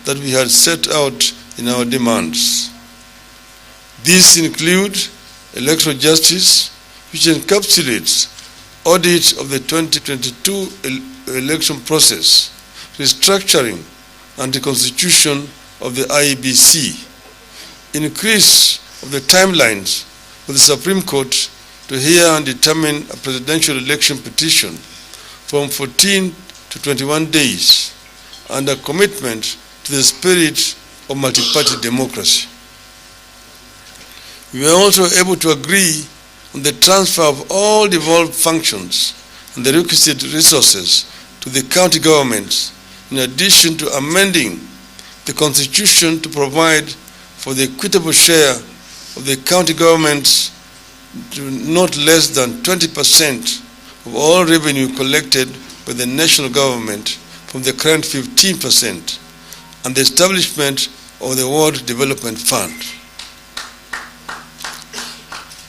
that we had set out in our demands. These include electoral justice, which encapsulates audit of the 2022 election process, restructuring and the constitution of the IEBC, increase of the timelines for the Supreme Court to hear and determine a presidential election petition from 14 to 21 days, and a commitment to the spirit of multi-party democracy. We were also able to agree on the transfer of all devolved functions and the requisite resources to the county governments, in addition to amending the constitution to provide for the equitable share of the county governments to not less than 20% of all revenue collected by the national government from the current 15%, and the establishment of the World Development Fund.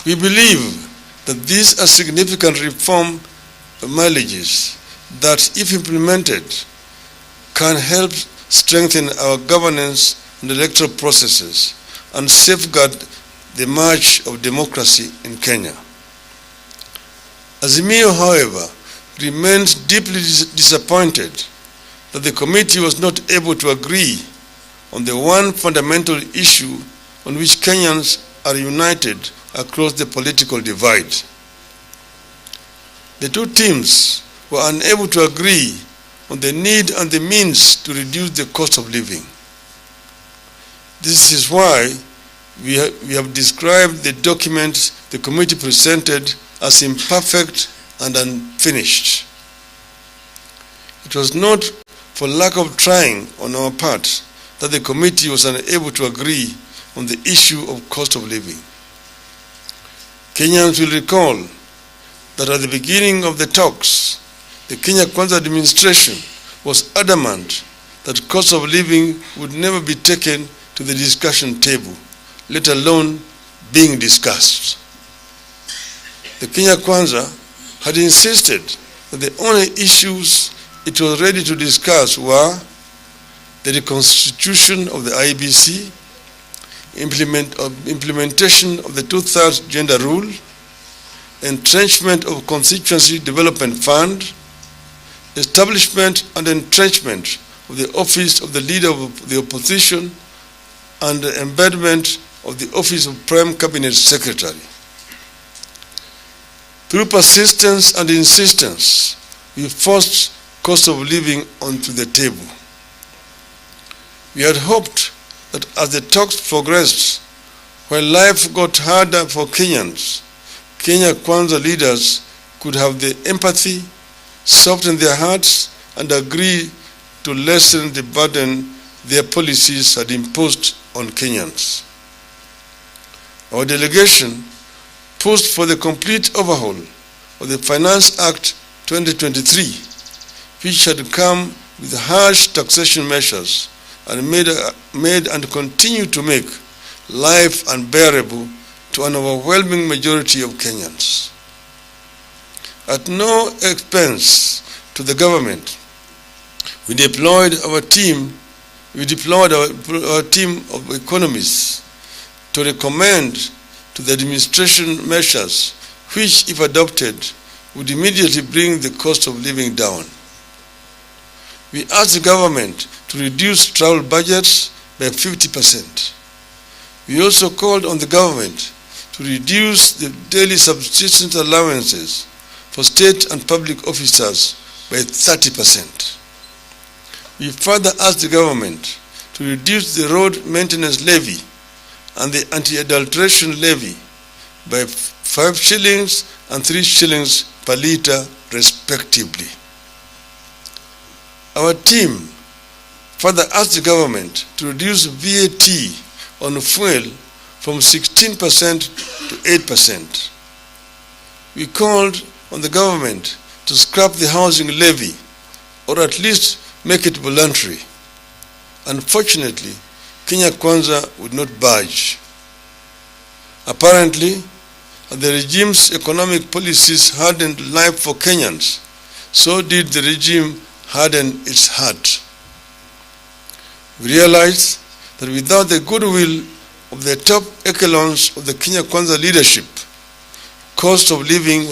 We believe that these are significant reform mileages that, if implemented, can help strengthen our governance and electoral processes and safeguard the march of democracy in Kenya. Azimio, however, remains deeply disappointed that the committee was not able to agree on the one fundamental issue on which Kenyans are united across the political divide. The two teams were unable to agree on the need and the means to reduce the cost of living. This is why we have described the document the committee presented as imperfect and unfinished. It was not for lack of trying on our part that the committee was unable to agree on the issue of cost of living. Kenyans will recall that at the beginning of the talks, the Kenya Kwanza administration was adamant that cost of living would never be taken to the discussion table, let alone being discussed. The Kenya Kwanza had insisted that the only issues it was ready to discuss were the reconstitution of the IEBC, implementation of the 2/3 gender rule, entrenchment of constituency development fund, establishment and entrenchment of the office of the leader of the opposition, and the embedment of the office of Prime Cabinet Secretary. Through persistence and insistence, we forced cost of living onto the table. We had hoped that as the talks progressed, while life got harder for Kenyans, Kenya Kwanza leaders could have the empathy, soften their hearts, and agree to lessen the burden their policies had imposed on Kenyans. Our delegation pushed for the complete overhaul of the Finance Act 2023, which had come with harsh taxation measures and made and continue to make life unbearable to an overwhelming majority of Kenyans. At no expense to the government, we deployed our team of economists to recommend to the administration measures which, if adopted, would immediately bring the cost of living down. We asked the government to reduce travel budgets by 50%. We also called on the government to reduce the daily subsistence allowances for state and public officers by 30%. We further asked the government to reduce the road maintenance levy and the anti-adulteration levy by 5 shillings and 3 shillings per litre respectively. Our team further asked the government to reduce VAT on fuel from 16% to 8%. We called on the government to scrap the housing levy, or at least make it voluntary. Unfortunately, Kenya Kwanza would not budge. Apparently, the regime's economic policies hardened life for Kenyans, so did the regime harden its heart. We realized that without the goodwill of the top echelons of the Kenya Kwanza leadership, cost of living